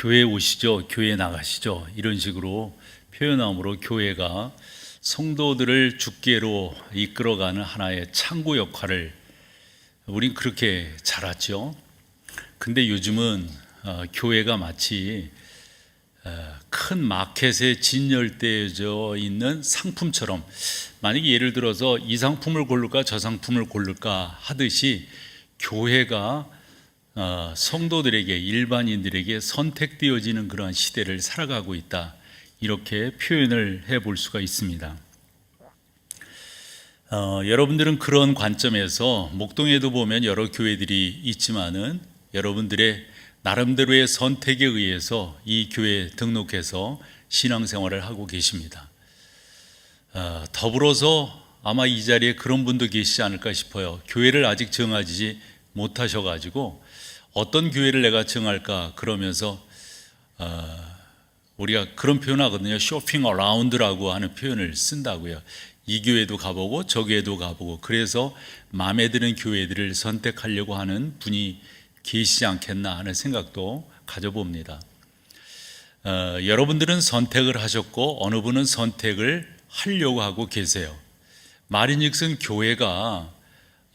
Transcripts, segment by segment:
교회 오시죠, 교회 나가시죠, 이런 식으로 표현함으로 교회가 성도들을 주께로 이끌어가는 하나의 창구 역할을 우린 그렇게 잘 알죠. 근데 요즘은 교회가 마치 큰 마켓에 진열되어져 있는 상품처럼, 만약에 예를 들어서 이 상품을 고를까 저 상품을 고를까 하듯이 교회가 성도들에게, 일반인들에게 선택되어지는 그러한 시대를 살아가고 있다, 이렇게 표현을 해볼 수가 있습니다. 여러분들은 그런 관점에서 목동에도 보면 여러 교회들이 있지만은 여러분들의 나름대로의 선택에 의해서 이 교회에 등록해서 신앙생활을 하고 계십니다. 더불어서 아마 이 자리에 그런 분도 계시지 않을까 싶어요. 교회를 아직 정하지 못하셔가지고 어떤 교회를 내가 정할까 그러면서 우리가 그런 표현을 하거든요. 쇼핑 어라운드라고 하는 표현을 쓴다고요. 이 교회도 가보고 저 교회도 가보고, 그래서 마음에 드는 교회들을 선택하려고 하는 분이 계시지 않겠나 하는 생각도 가져봅니다. 여러분들은 선택을 하셨고 어느 분은 선택을 하려고 하고 계세요. 말인즉슨 교회가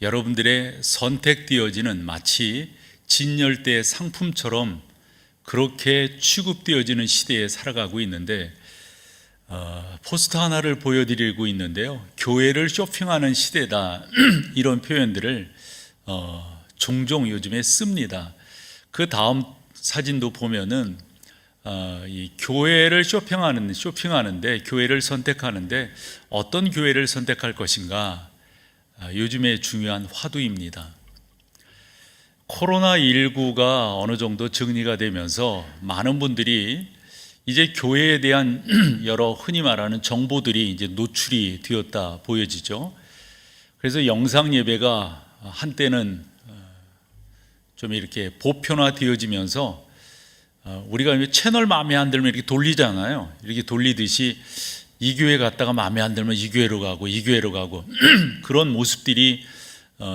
여러분들의 선택되어지는, 마치 진열대 상품처럼 그렇게 취급되어지는 시대에 살아가고 있는데, 포스터 하나를 보여드리고 있는데요, 교회를 쇼핑하는 시대다 이런 표현들을 종종 요즘에 씁니다. 그 다음 사진도 보면은 이 교회를 쇼핑하는데, 교회를 선택하는데 어떤 교회를 선택할 것인가, 요즘에 중요한 화두입니다. 코로나19가 어느 정도 정리가 되면서 많은 분들이 이제 교회에 대한 여러 흔히 말하는 정보들이 이제 노출이 되었다 보여지죠. 그래서 영상 예배가 한때는 좀 이렇게 보편화 되어지면서 우리가 채널 마음에 안 들면 이렇게 돌리잖아요. 이렇게 돌리듯이 이 교회 갔다가 마음에 안 들면 이 교회로 가고 이 교회로 가고 그런 모습들이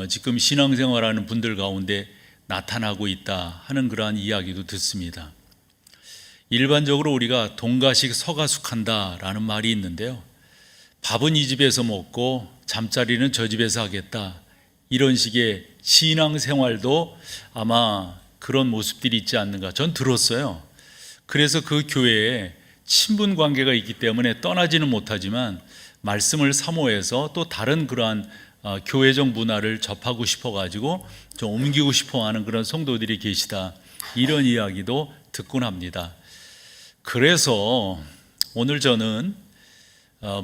지금 신앙생활하는 분들 가운데 나타나고 있다 하는 그러한 이야기도 듣습니다. 일반적으로 우리가 동가식 서가숙한다라는 말이 있는데요, 밥은 이 집에서 먹고 잠자리는 저 집에서 하겠다, 이런 식의 신앙생활도 아마 그런 모습들이 있지 않는가 전 들었어요. 그래서 그 교회에 친분 관계가 있기 때문에 떠나지는 못하지만 말씀을 사모해서 또 다른 그러한 교회적 문화를 접하고 싶어가지고 좀 옮기고 싶어하는 그런 성도들이 계시다, 이런 이야기도 듣곤 합니다. 그래서 오늘 저는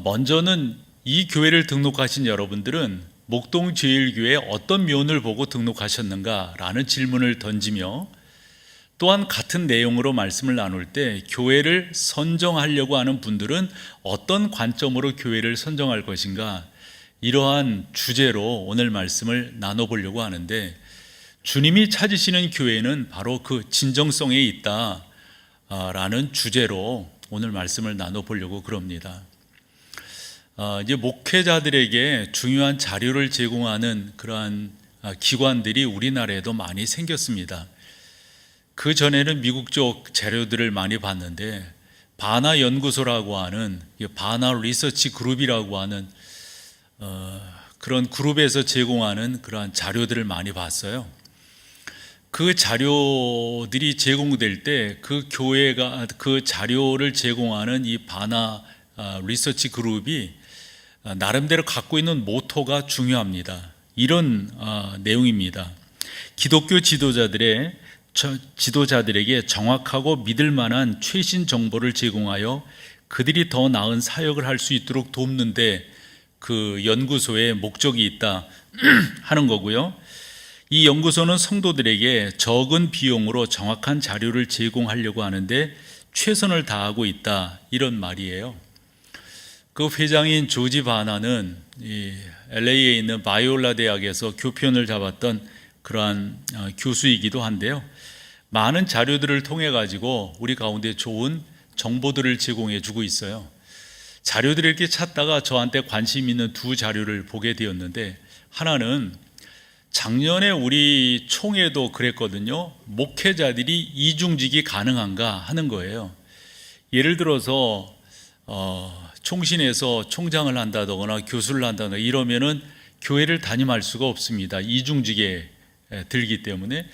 먼저는 이 교회를 등록하신 여러분들은 목동제일교회 어떤 면을 보고 등록하셨는가 라는 질문을 던지며, 또한 같은 내용으로 말씀을 나눌 때 교회를 선정하려고 하는 분들은 어떤 관점으로 교회를 선정할 것인가, 이러한 주제로 오늘 말씀을 나눠보려고 하는데, 주님이 찾으시는 교회는 바로 그 진정성에 있다 라는 주제로 오늘 말씀을 나눠보려고 그럽니다. 이제 목회자들에게 중요한 자료를 제공하는 그러한 기관들이 우리나라에도 많이 생겼습니다. 그 전에는 미국 쪽 자료들을 많이 봤는데, 바나 연구소라고 하는, 바나 리서치 그룹이라고 하는 그런 그룹에서 제공하는 그러한 자료들을 많이 봤어요. 그 자료들이 제공될 때 그 교회가 그 자료를 제공하는 이 바나 리서치 그룹이 나름대로 갖고 있는 모토가 중요합니다. 이런 내용입니다. 기독교 지도자들에게 정확하고 믿을 만한 최신 정보를 제공하여 그들이 더 나은 사역을 할 수 있도록 돕는데 그 연구소의 목적이 있다 하는 거고요. 이 연구소는 성도들에게 적은 비용으로 정확한 자료를 제공하려고 하는데 최선을 다하고 있다, 이런 말이에요. 그 회장인 조지 바나는 이 LA에 있는 바이올라 대학에서 교편을 잡았던 그러한 교수이기도 한데요, 많은 자료들을 통해 가지고 우리 가운데 좋은 정보들을 제공해 주고 있어요. 자료들을 이렇게 찾다가 저한테 관심 있는 두 자료를 보게 되었는데, 하나는 작년에 우리 총회도 그랬거든요. 목회자들이 이중직이 가능한가 하는 거예요. 예를 들어서 총신에서 총장을 한다거나 교수를 한다거나 이러면은 교회를 담임할 수가 없습니다. 이중직에 들기 때문에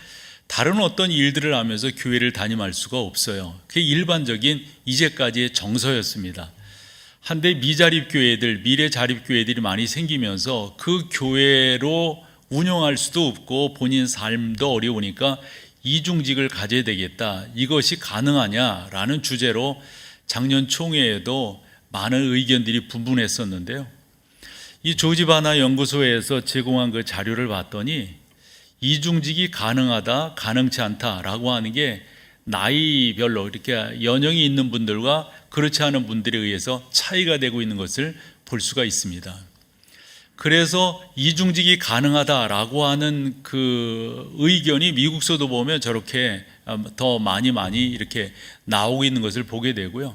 다른 어떤 일들을 하면서 교회를 담임할 수가 없어요. 그게 일반적인 이제까지의 정서였습니다. 한데 미자립교회들, 미래자립교회들이 많이 생기면서 그 교회로 운영할 수도 없고 본인 삶도 어려우니까 이중직을 가져야 되겠다. 이것이 가능하냐라는 주제로 작년 총회에도 많은 의견들이 분분했었는데요. 이 조지바나 연구소에서 제공한 그 자료를 봤더니 이중직이 가능하다, 가능치 않다라고 하는 게 나이별로 이렇게 연령이 있는 분들과 그렇지 않은 분들에 의해서 차이가 되고 있는 것을 볼 수가 있습니다. 그래서 이중직이 가능하다라고 하는 그 의견이 미국서도 보면 저렇게 더 많이 이렇게 나오고 있는 것을 보게 되고요.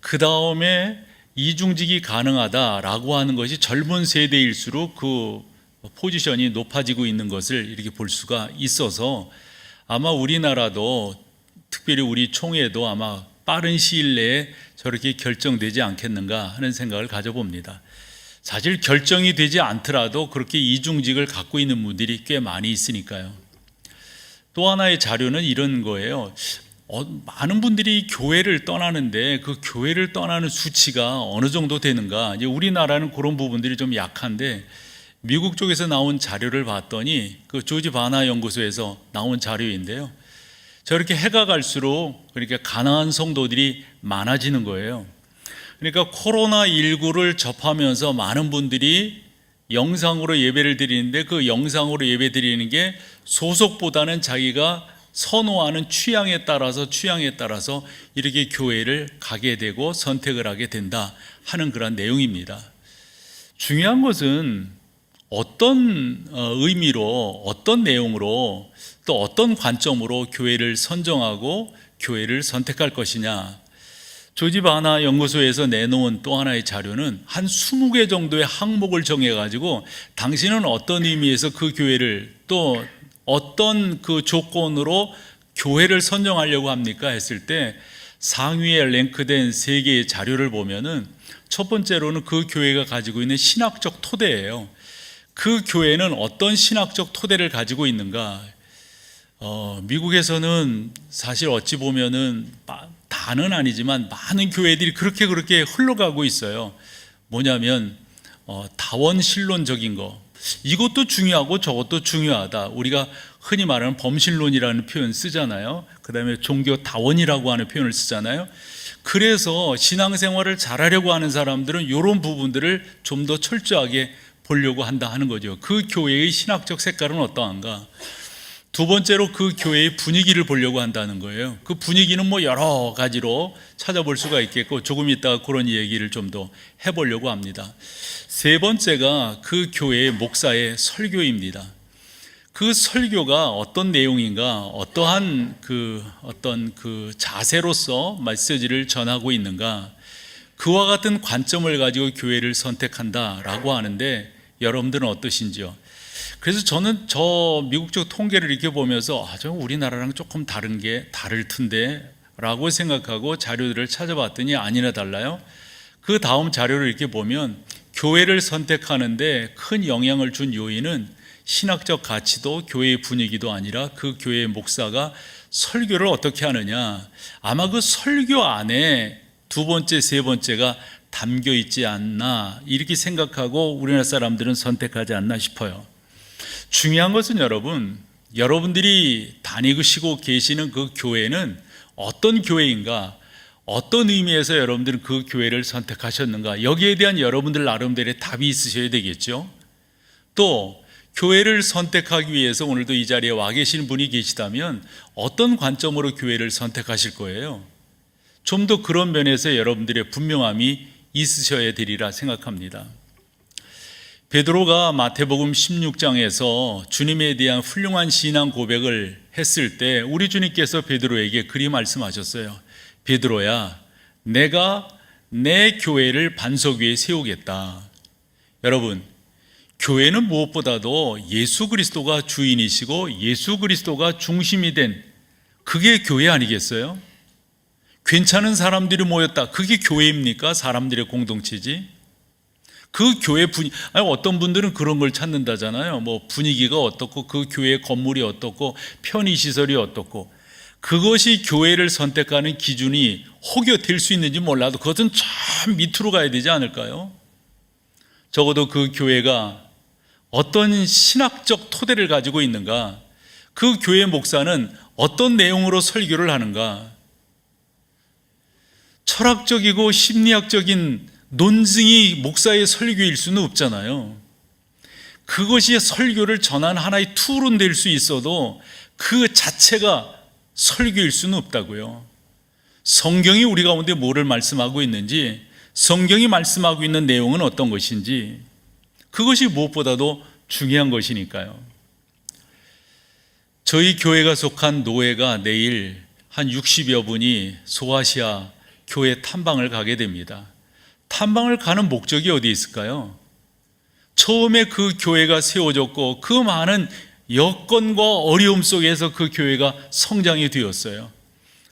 그 다음에 이중직이 가능하다라고 하는 것이 젊은 세대일수록 그 포지션이 높아지고 있는 것을 이렇게 볼 수가 있어서 아마 우리나라도 특별히 우리 총회도 아마 빠른 시일 내에 저렇게 결정되지 않겠는가 하는 생각을 가져봅니다. 사실 결정이 되지 않더라도 그렇게 이중직을 갖고 있는 분들이 꽤 많이 있으니까요. 또 하나의 자료는 이런 거예요. 많은 분들이 교회를 떠나는데 그 교회를 떠나는 수치가 어느 정도 되는가. 이제 우리나라는 그런 부분들이 좀 약한데 미국 쪽에서 나온 자료를 봤더니 그 조지 바나 연구소에서 나온 자료인데요. 저렇게 해가 갈수록 그러니까 가난한 성도들이 많아지는 거예요. 그러니까 코로나19를 접하면서 많은 분들이 영상으로 예배를 드리는데 그 영상으로 예배 드리는 게 소속보다는 자기가 선호하는 취향에 따라서 이렇게 교회를 가게 되고 선택을 하게 된다 하는 그런 내용입니다. 중요한 것은 어떤 의미로, 어떤 내용으로, 또 어떤 관점으로 교회를 선정하고 교회를 선택할 것이냐. 조지 바나 연구소에서 내놓은 또 하나의 자료는 한 20개 정도의 항목을 정해가지고 당신은 어떤 의미에서 그 교회를 또 어떤 그 조건으로 교회를 선정하려고 합니까? 했을 때 상위에 랭크된 3개의 자료를 보면은 첫 번째로는 그 교회가 가지고 있는 신학적 토대예요. 그 교회는 어떤 신학적 토대를 가지고 있는가? 미국에서는 사실 어찌 보면은 다는 아니지만 많은 교회들이 그렇게 흘러가고 있어요. 뭐냐면 다원신론적인 거, 이것도 중요하고 저것도 중요하다. 우리가 흔히 말하는 범신론이라는 표현 쓰잖아요. 그 다음에 종교 다원이라고 하는 표현을 쓰잖아요. 그래서 신앙생활을 잘하려고 하는 사람들은 이런 부분들을 좀 더 철저하게 보려고 한다 하는 거죠. 그 교회의 신학적 색깔은 어떠한가? 두 번째로 그 교회의 분위기를 보려고 한다는 거예요. 그 분위기는 뭐 여러 가지로 찾아볼 수가 있겠고 조금 이따가 그런 얘기를 좀 더 해보려고 합니다. 세 번째가 그 교회의 목사의 설교입니다. 그 설교가 어떤 내용인가, 어떠한 어떤 자세로서 메시지를 전하고 있는가, 그와 같은 관점을 가지고 교회를 선택한다라고 하는데 여러분들은 어떠신지요? 그래서 저는 미국 쪽 통계를 이렇게 보면서 저 우리나라랑 조금 다를 텐데 라고 생각하고 자료들을 찾아봤더니 아니나 달라요. 그 다음 자료를 이렇게 보면 교회를 선택하는데 큰 영향을 준 요인은 신학적 가치도 교회의 분위기도 아니라 그 교회의 목사가 설교를 어떻게 하느냐, 아마 그 설교 안에 두 번째, 세 번째가 담겨 있지 않나 이렇게 생각하고 우리나라 사람들은 선택하지 않나 싶어요. 중요한 것은 여러분들이 다니시고 계시는 그 교회는 어떤 교회인가, 어떤 의미에서 여러분들은 그 교회를 선택하셨는가, 여기에 대한 여러분들 나름대로의 답이 있으셔야 되겠죠. 또 교회를 선택하기 위해서 오늘도 이 자리에 와 계신 분이 계시다면 어떤 관점으로 교회를 선택하실 거예요? 좀 더 그런 면에서 여러분들의 분명함이 있으셔야 되리라 생각합니다. 베드로가 마태복음 16장에서 주님에 대한 훌륭한 신앙 고백을 했을 때 우리 주님께서 베드로에게 그리 말씀하셨어요. 베드로야, 내가 내 교회를 반석 위에 세우겠다. 여러분, 교회는 무엇보다도 예수 그리스도가 주인이시고 예수 그리스도가 중심이 된 그게 교회 아니겠어요? 괜찮은 사람들이 모였다. 그게 교회입니까? 사람들의 공동체지. 그 교회 분위기, 어떤 분들은 그런 걸 찾는다잖아요. 뭐 분위기가 어떻고 그 교회 건물이 어떻고 편의시설이 어떻고, 그것이 교회를 선택하는 기준이 혹여 될 수 있는지 몰라도 그것은 참 밑으로 가야 되지 않을까요? 적어도 그 교회가 어떤 신학적 토대를 가지고 있는가, 그 교회 목사는 어떤 내용으로 설교를 하는가, 철학적이고 심리학적인 논증이 목사의 설교일 수는 없잖아요. 그것이 설교를 전한 하나의 툴은 될 수 있어도 그 자체가 설교일 수는 없다고요. 성경이 우리 가운데 뭐를 말씀하고 있는지, 성경이 말씀하고 있는 내용은 어떤 것인지, 그것이 무엇보다도 중요한 것이니까요. 저희 교회가 속한 노회가 내일 한 60여 분이 소아시아 교회 탐방을 가게 됩니다. 탐방을 가는 목적이 어디 있을까요? 처음에 그 교회가 세워졌고 그 많은 여건과 어려움 속에서 그 교회가 성장이 되었어요.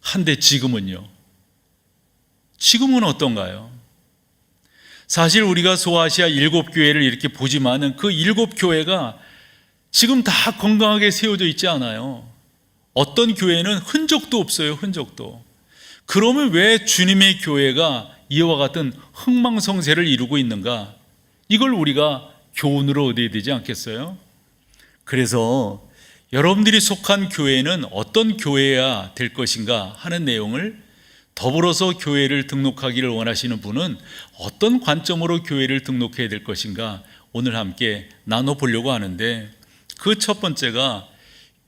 한데 지금은요? 지금은 어떤가요? 사실 우리가 소아시아 7교회를 이렇게 보지만은 그 7교회가 지금 다 건강하게 세워져 있지 않아요. 어떤 교회는 흔적도 없어요. 흔적도. 그러면 왜 주님의 교회가 이와 같은 흥망성쇠를 이루고 있는가? 이걸 우리가 교훈으로 얻어야 되지 않겠어요? 그래서 여러분들이 속한 교회는 어떤 교회여야 될 것인가 하는 내용을, 더불어서 교회를 등록하기를 원하시는 분은 어떤 관점으로 교회를 등록해야 될 것인가 오늘 함께 나눠보려고 하는데, 그 첫 번째가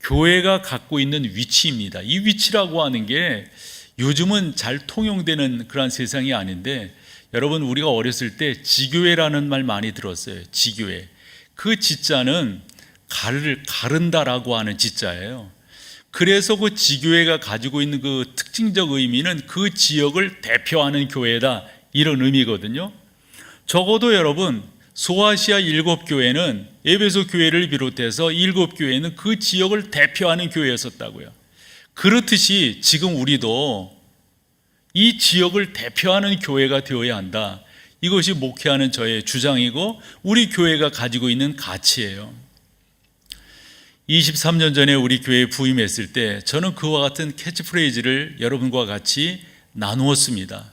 교회가 갖고 있는 위치입니다. 이 위치라고 하는 게 요즘은 잘 통용되는 그런 세상이 아닌데, 여러분 우리가 어렸을 때 지교회라는 말 많이 들었어요. 지교회. 그 지자는 가른다라고 하는 지자예요. 그래서 그 지교회가 가지고 있는 그 특징적 의미는 그 지역을 대표하는 교회다, 이런 의미거든요. 적어도 여러분 소아시아 7교회는 에베소 교회를 비롯해서 7교회는 그 지역을 대표하는 교회였었다고요. 그렇듯이 지금 우리도 이 지역을 대표하는 교회가 되어야 한다. 이것이 목회하는 저의 주장이고 우리 교회가 가지고 있는 가치예요. 23년 전에 우리 교회에 부임했을 때 저는 그와 같은 캐치프레이즈를 여러분과 같이 나누었습니다.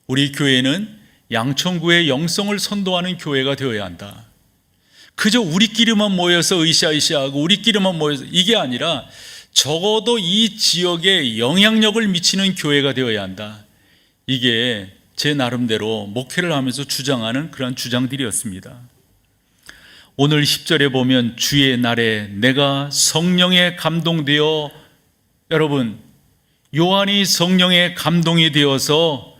우리 교회는 양천구의 영성을 선도하는 교회가 되어야 한다. 그저 우리끼리만 모여서 으쌰으쌰하고 우리끼리만 모여서 이게 아니라 적어도 이 지역에 영향력을 미치는 교회가 되어야 한다. 이게 제 나름대로 목회를 하면서 주장하는 그런 주장들이었습니다. 오늘 10절에 보면 주의 날에 내가 성령에 감동되어, 여러분 요한이 성령에 감동이 되어서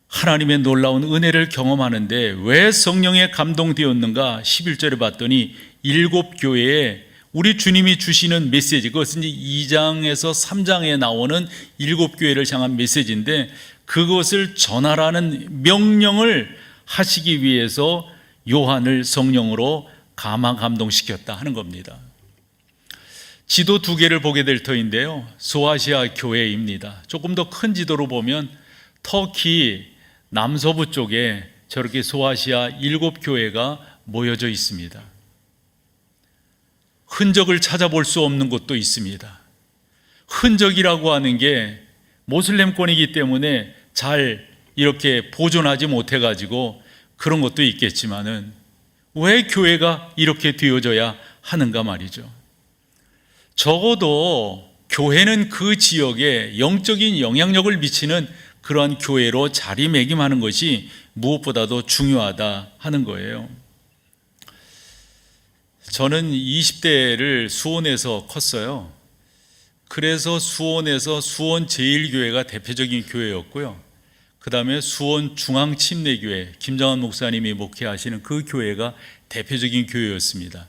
하나님의 놀라운 은혜를 경험하는데 왜 성령에 감동되었는가? 11절에 봤더니 7교회에 우리 주님이 주시는 메시지, 그것은 이제 2장에서 3장에 나오는 7교회를 향한 메시지인데 그것을 전하라는 명령을 하시기 위해서 요한을 성령으로 감동시켰다 하는 겁니다. 지도 2개를 보게 될 터인데요, 소아시아 교회입니다. 조금 더 큰 지도로 보면 터키 남서부 쪽에 저렇게 소아시아 7교회가 모여져 있습니다. 흔적을 찾아볼 수 없는 곳도 있습니다. 흔적이라고 하는 게 모슬렘권이기 때문에 잘 이렇게 보존하지 못해가지고 그런 것도 있겠지만은 왜 교회가 이렇게 되어져야 하는가 말이죠. 적어도 교회는 그 지역에 영적인 영향력을 미치는 그러한 교회로 자리매김하는 것이 무엇보다도 중요하다 하는 거예요. 저는 20대를 수원에서 컸어요. 그래서 수원에서 수원 제1교회가 대표적인 교회였고요. 그 다음에 수원 중앙침례교회 김정환 목사님이 목회하시는 그 교회가 대표적인 교회였습니다.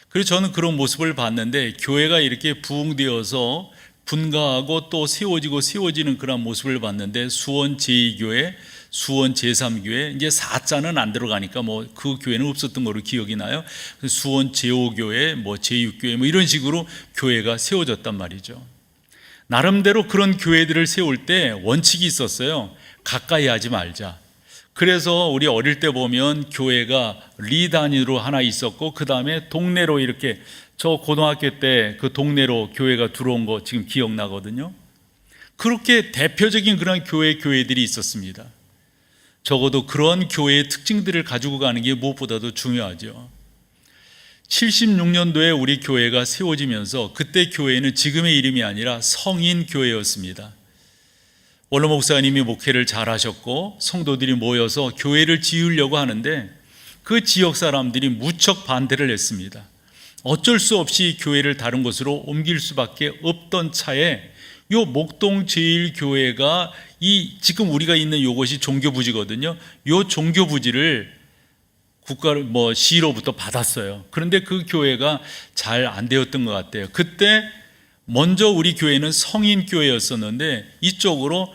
그래서 저는 그런 모습을 봤는데 교회가 이렇게 부흥되어서 분가하고 또 세워지는 그런 모습을 봤는데 수원 제2교회, 수원 제3교회, 이제 4자는 안 들어가니까 뭐 그 교회는 없었던 거로 기억이 나요. 수원 제5교회, 뭐 제6교회 뭐 이런 식으로 교회가 세워졌단 말이죠. 나름대로 그런 교회들을 세울 때 원칙이 있었어요. 가까이 하지 말자. 그래서 우리 어릴 때 보면 교회가 리 단위로 하나 있었고, 그 다음에 동네로 이렇게, 저 고등학교 때 그 동네로 교회가 들어온 거 지금 기억나거든요. 그렇게 대표적인 그런 교회들이 있었습니다. 적어도 그런 교회의 특징들을 가지고 가는 게 무엇보다도 중요하죠. 76년도에 우리 교회가 세워지면서 그때 교회는 지금의 이름이 아니라 성인교회였습니다. 원로 목사님이 목회를 잘 하셨고 성도들이 모여서 교회를 지으려고 하는데 그 지역 사람들이 무척 반대를 했습니다. 어쩔 수 없이 교회를 다른 곳으로 옮길 수밖에 없던 차에 요 목동 제1교회가 지금 우리가 있는 요것이 종교부지거든요. 요 종교부지를 국가를 시로부터 받았어요. 그런데 그 교회가 잘 안 되었던 것 같아요. 그때 먼저 우리 교회는 성인교회였었는데 이쪽으로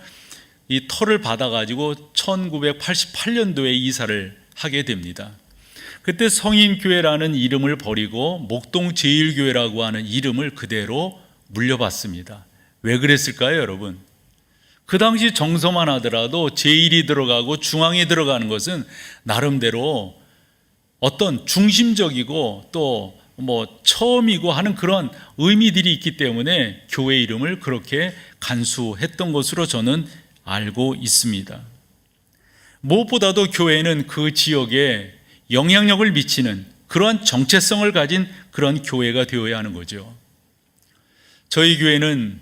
이 터를 받아가지고 1988년도에 이사를 하게 됩니다. 그때 성인교회라는 이름을 버리고 목동 제1교회라고 하는 이름을 그대로 물려받습니다. 왜 그랬을까요, 여러분? 그 당시 정서만 하더라도 제1이 들어가고 중앙에 들어가는 것은 나름대로 어떤 중심적이고 또 처음이고 하는 그런 의미들이 있기 때문에 교회 이름을 그렇게 간수했던 것으로 저는 알고 있습니다. 무엇보다도 교회는 그 지역에 영향력을 미치는 그러한 정체성을 가진 그런 교회가 되어야 하는 거죠. 저희 교회는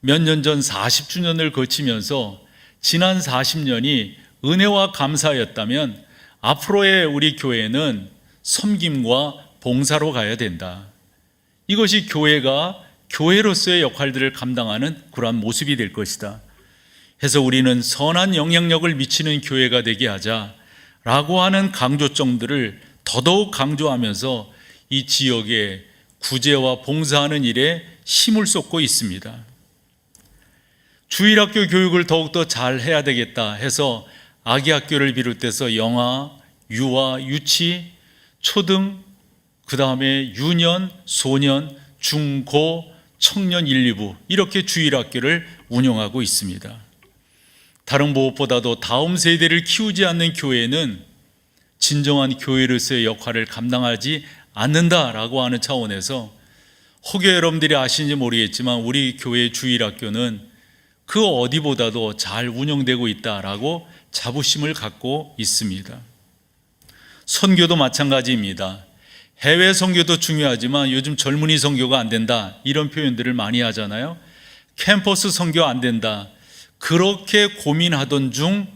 몇 년 전 40주년을 거치면서 지난 40년이 은혜와 감사였다면 앞으로의 우리 교회는 섬김과 봉사로 가야 된다. 이것이 교회가 교회로서의 역할들을 감당하는 그러한 모습이 될 것이다. 해서 우리는 선한 영향력을 미치는 교회가 되게 하자라고 하는 강조점들을 더더욱 강조하면서 이 지역의 구제와 봉사하는 일에 힘을 쏟고 있습니다. 주일학교 교육을 더욱더 잘 해야 되겠다 해서 아기학교를 비롯해서 영아, 유아, 유치, 초등, 그 다음에 유년, 소년, 중고, 청년 1, 2부 이렇게 주일학교를 운영하고 있습니다. 다른 무엇보다도 다음 세대를 키우지 않는 교회는 진정한 교회로서의 역할을 감당하지 않는다라고 하는 차원에서 혹여 여러분들이 아시는지 모르겠지만 우리 교회 주일학교는 그 어디보다도 잘 운영되고 있다라고 자부심을 갖고 있습니다. 선교도 마찬가지입니다. 해외 선교도 중요하지만 요즘 젊은이 선교가 안 된다 이런 표현들을 많이 하잖아요. 캠퍼스 선교 안 된다. 그렇게 고민하던 중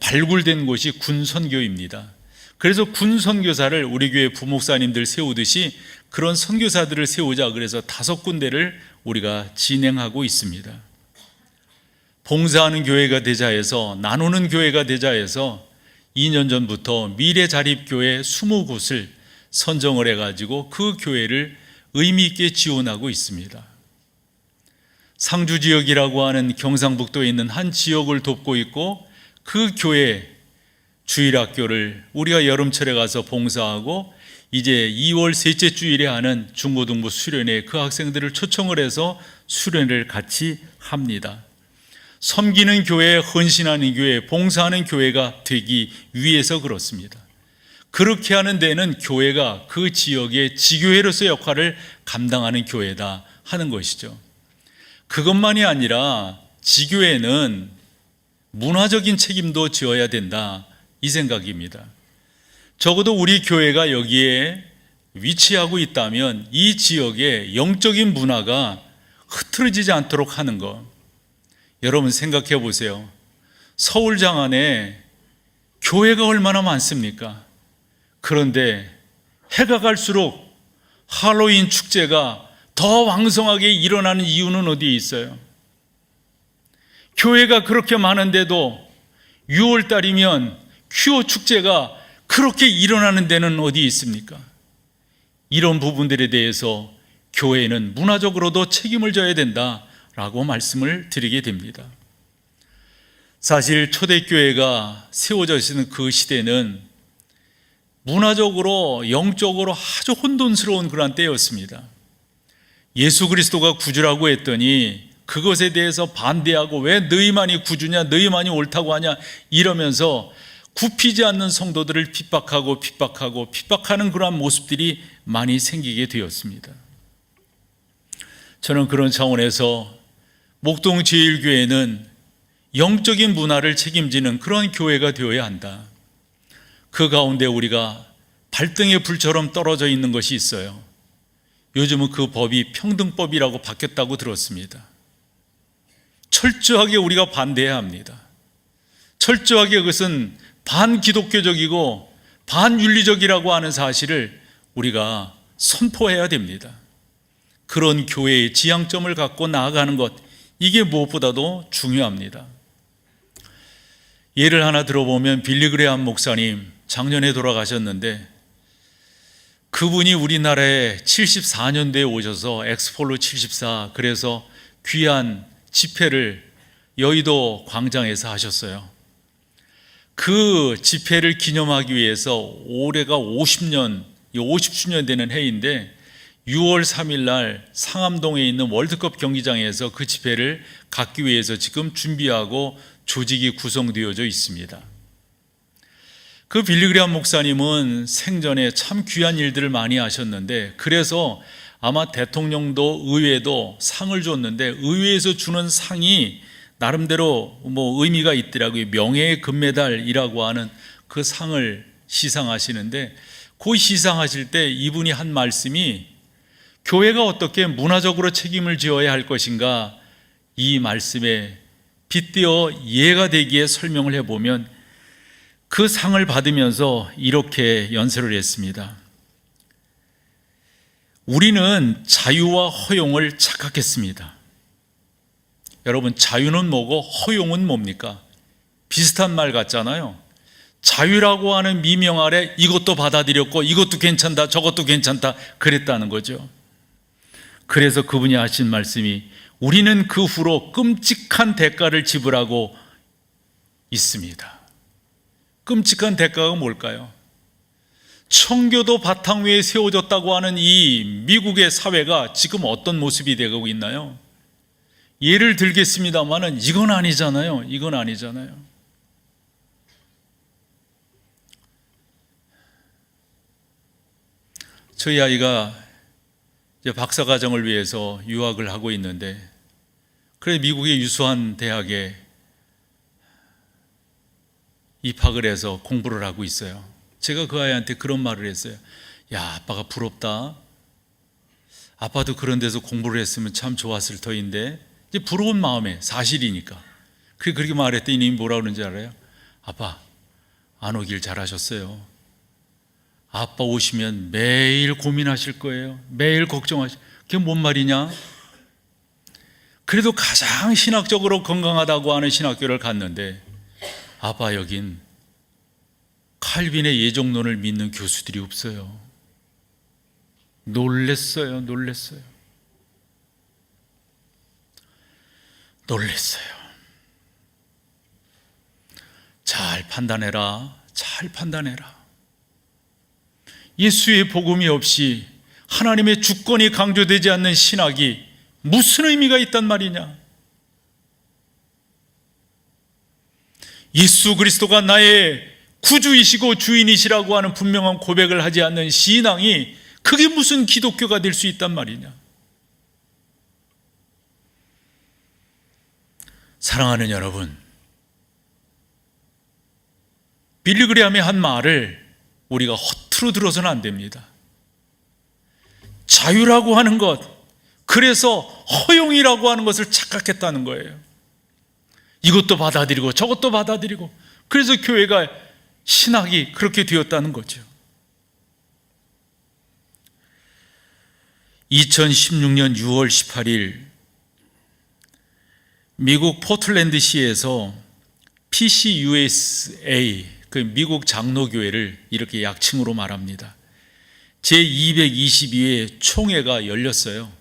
발굴된 곳이 군 선교입니다. 그래서 군 선교사를 우리 교회 부목사님들 세우듯이 그런 선교사들을 세우자 그래서 5군데를 우리가 진행하고 있습니다. 봉사하는 교회가 되자 해서 나누는 교회가 되자 해서 2년 전부터 미래자립교회 20곳을 선정을 해가지고 그 교회를 의미 있게 지원하고 있습니다. 상주지역이라고 하는 경상북도에 있는 한 지역을 돕고 있고 그 교회 주일학교를 우리가 여름철에 가서 봉사하고 이제 2월 셋째 주일에 하는 중고등부 수련회 그 학생들을 초청을 해서 수련회를 같이 합니다. 섬기는 교회, 헌신하는 교회, 봉사하는 교회가 되기 위해서 그렇습니다. 그렇게 하는 데는 교회가 그 지역의 지교회로서의 역할을 감당하는 교회다 하는 것이죠. 그것만이 아니라 지교회는 문화적인 책임도 지어야 된다 이 생각입니다. 적어도 우리 교회가 여기에 위치하고 있다면 이 지역의 영적인 문화가 흐트러지지 않도록 하는 것. 여러분 생각해 보세요. 서울 장안에 교회가 얼마나 많습니까? 그런데 해가 갈수록 할로윈 축제가 더 왕성하게 일어나는 이유는 어디에 있어요? 교회가 그렇게 많은데도 6월 달이면 퀴어 축제가 그렇게 일어나는 데는 어디 있습니까? 이런 부분들에 대해서 교회는 문화적으로도 책임을 져야 된다라고 말씀을 드리게 됩니다. 사실 초대교회가 세워져 있는 그 시대는 문화적으로 영적으로 아주 혼돈스러운 그런 때였습니다. 예수 그리스도가 구주라고 했더니 그것에 대해서 반대하고 왜 너희만이 구주냐, 너희만이 옳다고 하냐 이러면서 굽히지 않는 성도들을 핍박하는 그러한 모습들이 많이 생기게 되었습니다. 저는 그런 차원에서 목동제일교회는 영적인 문화를 책임지는 그런 교회가 되어야 한다. 그 가운데 우리가 발등에 불처럼 떨어져 있는 것이 있어요. 요즘은 그 법이 평등법이라고 바뀌었다고 들었습니다. 철저하게 우리가 반대해야 합니다. 철저하게 그것은 반기독교적이고 반윤리적이라고 하는 사실을 우리가 선포해야 됩니다. 그런 교회의 지향점을 갖고 나아가는 것, 이게 무엇보다도 중요합니다. 예를 하나 들어보면 빌리 그레함 목사님 작년에 돌아가셨는데 그분이 우리나라에 74년도에 오셔서 엑스폴로 74, 그래서 귀한 집회를 여의도 광장에서 하셨어요. 그 집회를 기념하기 위해서 올해가 50주년 되는 해인데 6월 3일 날 상암동에 있는 월드컵 경기장에서 그 집회를 갖기 위해서 지금 준비하고 조직이 구성되어져 있습니다. 그 빌리 그레함 목사님은 생전에 참 귀한 일들을 많이 하셨는데 그래서 아마 대통령도 의회도 상을 줬는데 의회에서 주는 상이 나름대로 의미가 있더라고요. 명예의 금메달이라고 하는 그 상을 시상하시는데 그 시상하실 때 이분이 한 말씀이 교회가 어떻게 문화적으로 책임을 지어야 할 것인가, 이 말씀에 빗대어 이해가 되기에 설명을 해보면 그 상을 받으면서 이렇게 연설을 했습니다. 우리는 자유와 허용을 착각했습니다. 여러분, 자유는 뭐고 허용은 뭡니까? 비슷한 말 같잖아요. 자유라고 하는 미명 아래 이것도 받아들였고 이것도 괜찮다 저것도 괜찮다 그랬다는 거죠. 그래서 그분이 하신 말씀이 우리는 그 후로 끔찍한 대가를 지불하고 있습니다. 끔찍한 대가가 뭘까요? 청교도 바탕 위에 세워졌다고 하는 이 미국의 사회가 지금 어떤 모습이 되고 있나요? 예를 들겠습니다만은 이건 아니잖아요. 이건 아니잖아요. 저희 아이가 이제 박사과정을 위해서 유학을 하고 있는데 그래 미국의 유수한 대학에 입학을 해서 공부를 하고 있어요. 제가 그 아이한테 그런 말을 했어요. 야, 아빠가 부럽다. 아빠도 그런 데서 공부를 했으면 참 좋았을 터인데, 이제 부러운 마음에 사실이니까. 그렇게 말했더니 뭐라 그러는지 알아요? 아빠, 안 오길 잘하셨어요. 아빠 오시면 매일 고민하실 거예요. 매일 그게 뭔 말이냐? 그래도 가장 신학적으로 건강하다고 하는 신학교를 갔는데 아빠, 여긴 칼빈의 예정론을 믿는 교수들이 없어요. 놀랬어요. 잘 판단해라. 예수의 복음이 없이 하나님의 주권이 강조되지 않는 신학이 무슨 의미가 있단 말이냐? 예수 그리스도가 나의 구주이시고 주인이시라고 하는 분명한 고백을 하지 않는 신앙이 그게 무슨 기독교가 될 수 있단 말이냐? 사랑하는 여러분, 빌리 그레함의 한 말을 우리가 허투루 들어서는 안 됩니다. 자유라고 하는 것, 그래서 허용이라고 하는 것을 착각했다는 거예요. 이것도 받아들이고 저것도 받아들이고, 그래서 교회가 신학이 그렇게 되었다는 거죠. 2016년 6월 18일 미국 포틀랜드시에서 PCUSA, 그 미국 장로교회를 이렇게 약칭으로 말합니다. 제222회 총회가 열렸어요.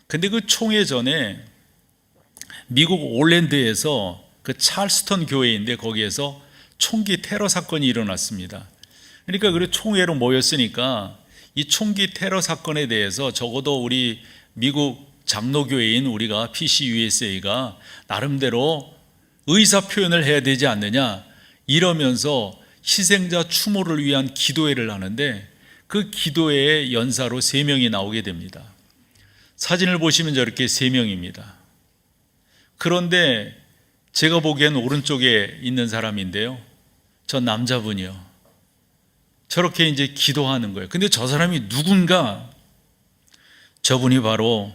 근데 그 총회 전에 미국 올랜드에서 그 찰스턴 교회인데 거기에서 총기 테러 사건이 일어났습니다. 그러니까 그 총회로 모였으니까 이 총기 테러 사건에 대해서 적어도 우리 미국 장로교회인 우리가 PCUSA가 나름대로 의사 표현을 해야 되지 않느냐 이러면서 희생자 추모를 위한 기도회를 하는데 그 기도회의 연사로 3명이 나오게 됩니다. 사진을 보시면 저렇게 3명입니다. 그런데 제가 보기엔 오른쪽에 있는 사람인데요, 저 남자분이요, 저렇게 이제 기도하는 거예요. 근데 저 사람이 누군가, 저분이 바로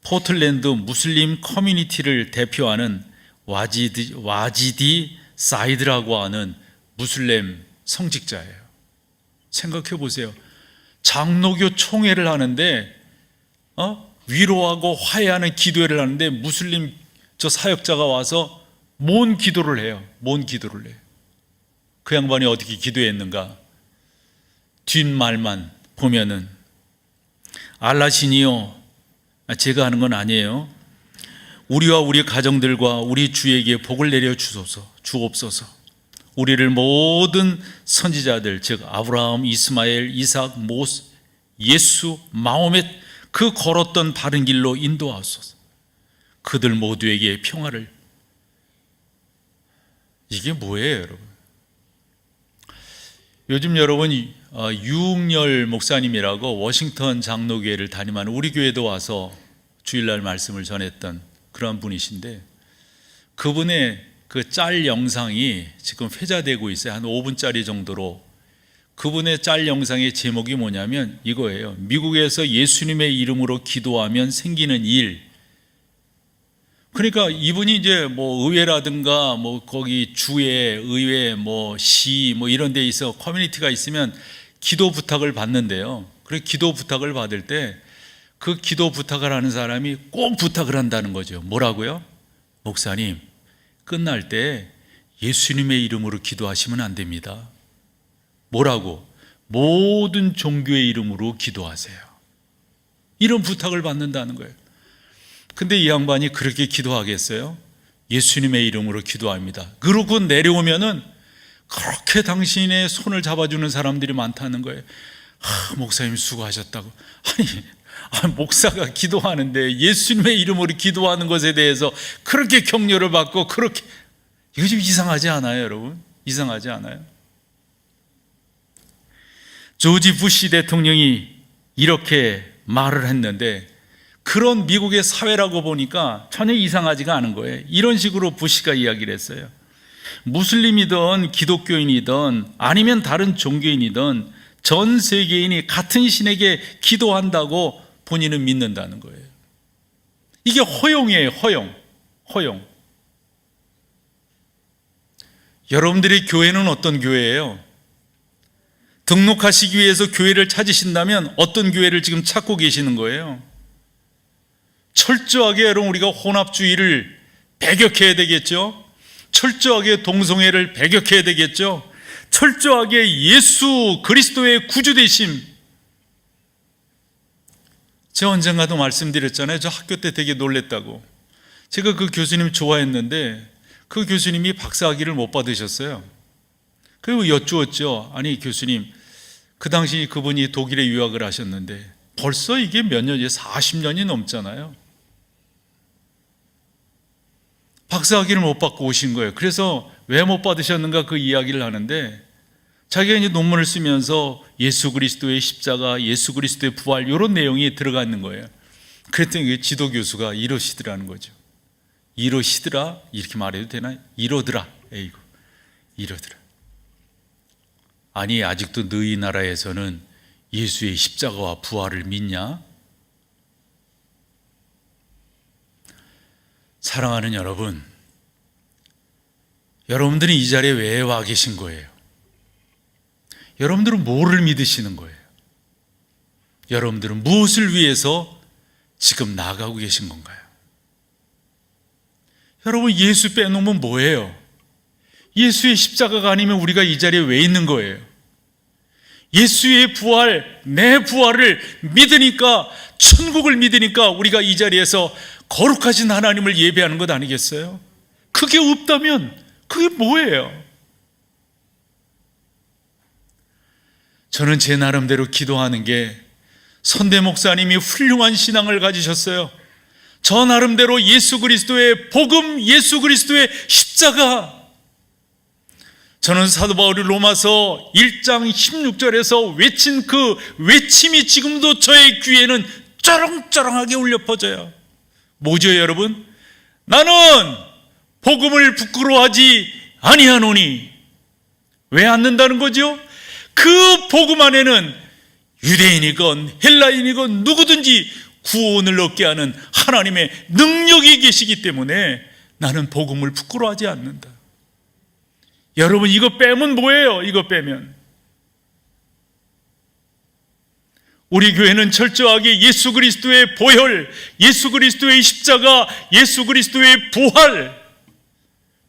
포틀랜드 무슬림 커뮤니티를 대표하는 와지디 사이드라고 하는 무슬림 성직자예요. 생각해 보세요. 장로교 총회를 하는데 위로하고 화해하는 기도회를 하는데 무슬림 저 사역자가 와서 뭔 기도를 해요. 뭔 기도를 해요. 그 양반이 어떻게 기도했는가? 뒷말만 보면은 알라시니요, 제가 하는 건 아니에요. 우리와 우리 가정들과 우리 주에게 복을 내려 주옵소서. 우리를 모든 선지자들, 즉 아브라함, 이스마엘, 이삭, 모세, 예수, 마호멧 그 걸었던 바른 길로 인도하소서. 그들 모두에게 평화를. 이게 뭐예요, 여러분? 요즘 여러분 유흥열 목사님이라고 워싱턴 장로교회를 담임하는 우리 교회도 와서 주일날 말씀을 전했던 그런 분이신데, 그분의 그 짤 영상이 지금 회자되고 있어요. 한 5분짜리 정도로. 그분의 짤 영상의 제목이 뭐냐면 이거예요. 미국에서 예수님의 이름으로 기도하면 생기는 일. 그러니까 이분이 이제 뭐 의회라든가 뭐 거기 주에 의회 뭐 시 뭐 이런 데 있어 커뮤니티가 있으면 기도 부탁을 받는데요. 그래서 기도 부탁을 받을 때 그 기도 부탁을 하는 사람이 꼭 부탁을 한다는 거죠. 뭐라고요? 목사님, 끝날 때 예수님의 이름으로 기도하시면 안 됩니다. 뭐라고? 모든 종교의 이름으로 기도하세요. 이런 부탁을 받는다는 거예요. 근데 이 양반이 그렇게 기도하겠어요? 예수님의 이름으로 기도합니다. 그러고 내려오면은 그렇게 당신의 손을 잡아주는 사람들이 많다는 거예요. 목사님 수고하셨다고. 목사가 기도하는데 예수님의 이름으로 기도하는 것에 대해서 그렇게 격려를 받고 그렇게, 이거 좀 이상하지 않아요, 여러분? 이상하지 않아요? 조지 부시 대통령이 이렇게 말을 했는데 그런 미국의 사회라고 보니까 전혀 이상하지가 않은 거예요. 이런 식으로 부시가 이야기를 했어요. 무슬림이든 기독교인이든 아니면 다른 종교인이든 전 세계인이 같은 신에게 기도한다고 본인은 믿는다는 거예요. 이게 허용이에요. 허용. 여러분들의 교회는 어떤 교회예요? 등록하시기 위해서 교회를 찾으신다면 어떤 교회를 지금 찾고 계시는 거예요? 철저하게 여러분 우리가 혼합주의를 배격해야 되겠죠? 철저하게 동성애를 배격해야 되겠죠? 철저하게 예수 그리스도의 구주되심. 제가 언젠가도 말씀드렸잖아요. 저 학교 때 되게 놀랬다고. 제가 그 교수님 좋아했는데 그 교수님이 박사학위를 못 받으셨어요. 그리고 여쭈었죠. 아니 교수님, 그 당시 그분이 독일에 유학을 하셨는데 벌써 이게 몇 년이에요? 40년이 넘잖아요. 박사학위를 못 받고 오신 거예요. 그래서 왜 못 받으셨는가 그 이야기를 하는데 자기가 이제 논문을 쓰면서 예수 그리스도의 십자가, 예수 그리스도의 부활 이런 내용이 들어가 있는 거예요. 그랬더니 지도 교수가 이러시더라는 거죠. 이러시더라? 이렇게 말해도 되나? 이러더라. 에이구, 이러더라. 아니 아직도 너희 나라에서는 예수의 십자가와 부활을 믿냐? 사랑하는 여러분, 여러분들이 이 자리에 왜 와 계신 거예요? 여러분들은 뭐를 믿으시는 거예요? 여러분들은 무엇을 위해서 지금 나아가고 계신 건가요? 여러분, 예수 빼놓으면 뭐예요? 예수의 십자가가 아니면 우리가 이 자리에 왜 있는 거예요? 예수의 부활, 내 부활을 믿으니까, 천국을 믿으니까 우리가 이 자리에서 거룩하신 하나님을 예배하는 것 아니겠어요? 그 그게 없다면 그게 뭐예요? 저는 제 나름대로 기도하는 게, 선대 목사님이 훌륭한 신앙을 가지셨어요. 저 나름대로 예수 그리스도의 복음, 예수 그리스도의 십자가, 저는 사도 바울이 로마서 1장 16절에서 외친 그 외침이 지금도 저의 귀에는 쩌렁쩌렁하게 울려 퍼져요. 뭐죠, 여러분? 나는 복음을 부끄러워하지 아니하노니. 왜 않는다는 거죠? 그 복음 안에는 유대인이건 헬라인이건 누구든지 구원을 얻게 하는 하나님의 능력이 계시기 때문에 나는 복음을 부끄러워하지 않는다. 여러분, 이거 빼면 뭐예요? 이거 빼면 우리 교회는 철저하게 예수 그리스도의 보혈, 예수 그리스도의 십자가, 예수 그리스도의 부활,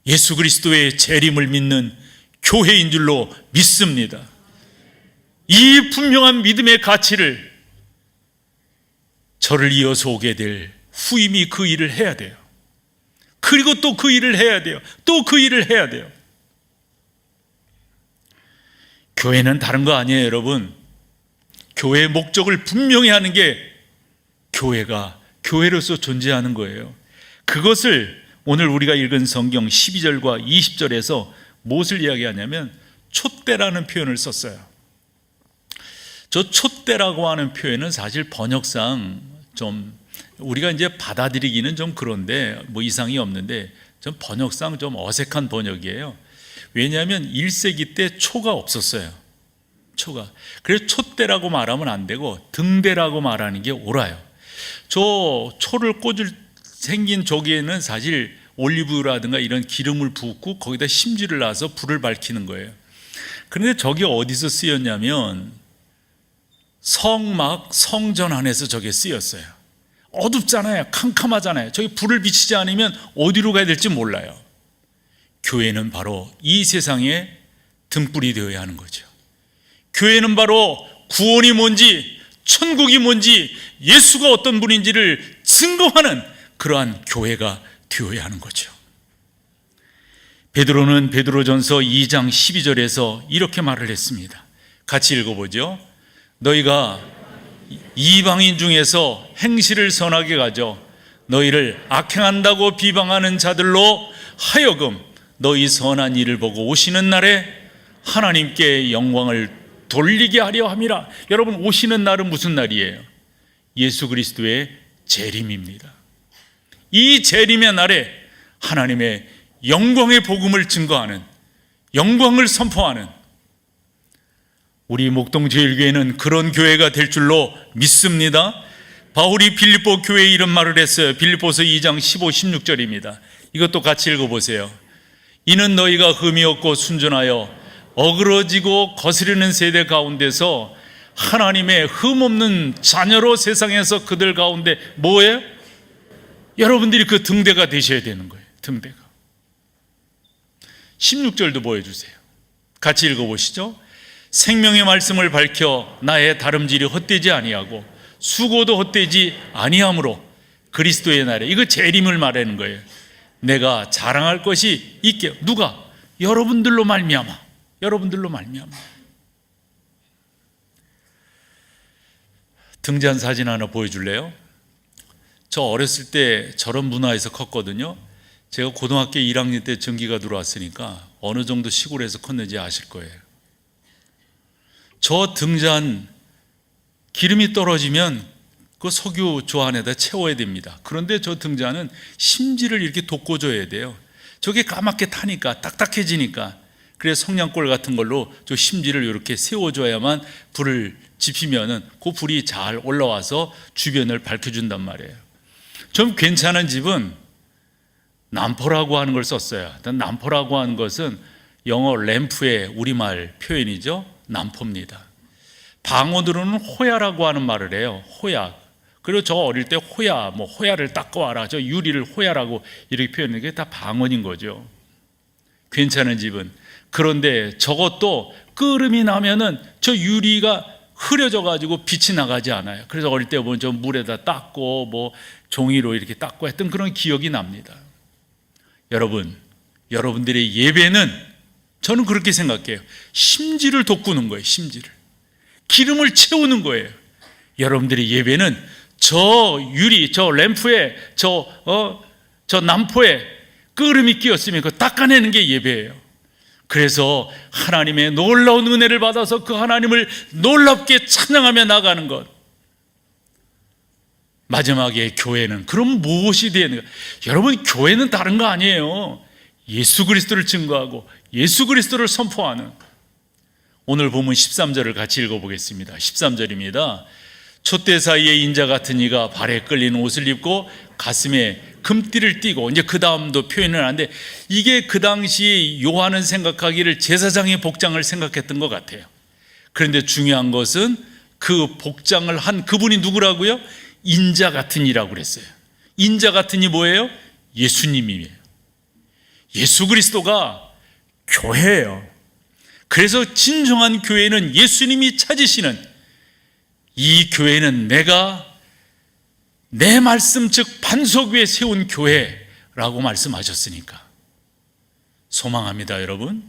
예수 그리스도의 재림을 믿는 교회인 줄로 믿습니다. 이 분명한 믿음의 가치를 저를 이어서 오게 될 후임이 그 일을 해야 돼요. 그리고 또 그 일을 해야 돼요. 또 그 일을 해야 돼요. 교회는 다른 거 아니에요, 여러분. 교회의 목적을 분명히 하는 게 교회가 교회로서 존재하는 거예요. 그것을 오늘 우리가 읽은 성경 12절과 20절에서 무엇을 이야기하냐면 촛대라는 표현을 썼어요. 저 촛대라고 하는 표현은 사실 번역상 좀 우리가 이제 받아들이기는 좀 그런데 뭐 이상이 없는데 좀 번역상 좀 어색한 번역이에요. 왜냐하면 1세기 때 초가 없었어요. 초가. 그래서 촛대라고 말하면 안 되고 등대라고 말하는 게 옳아요. 저 초를 꽂을 생긴 조개는 사실 올리브유라든가 이런 기름을 붓고 거기다 심지를 놔서 불을 밝히는 거예요. 그런데 저게 어디서 쓰였냐면 성전 안에서 저게 쓰였어요. 어둡잖아요. 캄캄하잖아요. 저기 불을 비치지 않으면 어디로 가야 될지 몰라요. 교회는 바로 이 세상에 등불이 되어야 하는 거죠. 교회는 바로 구원이 뭔지, 천국이 뭔지, 예수가 어떤 분인지를 증거하는 그러한 교회가 되어야 하는 거죠. 베드로는 베드로전서 2장 12절에서 이렇게 말을 했습니다. 같이 읽어보죠. 너희가 이방인 중에서 행실을 선하게 가져 너희를 악행한다고 비방하는 자들로 하여금 너희 선한 일을 보고 오시는 날에 하나님께 영광을 돌리게 하려 함이라. 여러분, 오시는 날은 무슨 날이에요? 예수 그리스도의 재림입니다. 이 재림의 날에 하나님의 영광의 복음을 증거하는, 영광을 선포하는 우리 목동제일교회는 그런 교회가 될 줄로 믿습니다. 바울이 빌립보 교회에 이런 말을 했어요. 빌립보서 2장 15, 16절입니다. 이것도 같이 읽어보세요. 이는 너희가 흠이 없고 순전하여 어그러지고 거스르는 세대 가운데서 하나님의 흠없는 자녀로 세상에서 그들 가운데 뭐예요? 여러분들이 그 등대가 되셔야 되는 거예요. 등대가. 16절도 보여주세요. 같이 읽어보시죠. 생명의 말씀을 밝혀 나의 다름질이 헛되지 아니하고 수고도 헛되지 아니하므로 그리스도의 날에, 이거 재림을 말하는 거예요. 내가 자랑할 것이 있게. 누가? 여러분들로 말미암아. 여러분들로 말미암아. 등잔 사진 하나 보여줄래요? 저 어렸을 때 저런 문화에서 컸거든요. 제가 고등학교 1학년 때 전기가 들어왔으니까 어느 정도 시골에서 컸는지 아실 거예요. 저 등잔 기름이 떨어지면 그 석유 조 안에다 채워야 됩니다. 그런데 저 등잔은 심지를 이렇게 돋궈줘야 돼요. 저게 까맣게 타니까, 딱딱해지니까. 그래서 성냥골 같은 걸로 저 심지를 이렇게 세워줘야만 불을 지피면은 그 불이 잘 올라와서 주변을 밝혀준단 말이에요. 좀 괜찮은 집은 남포라고 하는 걸 썼어요. 남포라고 하는 것은 영어 램프의 우리말 표현이죠. 남포입니다. 방언으로는 호야라고 하는 말을 해요. 호야. 그리고 저 어릴 때 호야, 뭐 호야를 닦아와라, 저 유리를 호야라고 이렇게 표현하는 게 다 방언인 거죠. 괜찮은 집은. 그런데 저것도 끓음이 나면은 저 유리가 흐려져 가지고 빛이 나가지 않아요. 그래서 어릴 때 보면 저 물에다 닦고 뭐 종이로 이렇게 닦고 했던 그런 기억이 납니다. 여러분, 여러분들의 예배는 저는 그렇게 생각해요. 심지를 돋구는 거예요. 심지를. 기름을 채우는 거예요. 여러분들의 예배는 저 유리, 저 램프에, 저 남포에 끄름이 끼었으면 그거 닦아내는 게 예배예요. 그래서 하나님의 놀라운 은혜를 받아서 그 하나님을 놀랍게 찬양하며 나가는 것. 마지막에 교회는 그럼 무엇이 되는가? 여러분, 교회는 다른 거 아니에요. 예수 그리스도를 증거하고 예수 그리스도를 선포하는. 오늘 본문 13절을 같이 읽어보겠습니다. 13절입니다. 촛대 사이에 인자 같은 이가 발에 끌린 옷을 입고 가슴에 금띠를 띠고, 이제 그 다음도 표현을 하는데, 이게 그 당시 요한은 생각하기를 제사장의 복장을 생각했던 것 같아요. 그런데 중요한 것은 그 복장을 한 그분이 누구라고요? 인자 같은 이라고 그랬어요. 인자 같은 이 뭐예요? 예수님이에요. 예수 그리스도가 교회예요. 그래서 진정한 교회는 예수님이 찾으시는, 이 교회는 내가 내 말씀 즉 반석 위에 세운 교회라고 말씀하셨으니까 소망합니다. 여러분,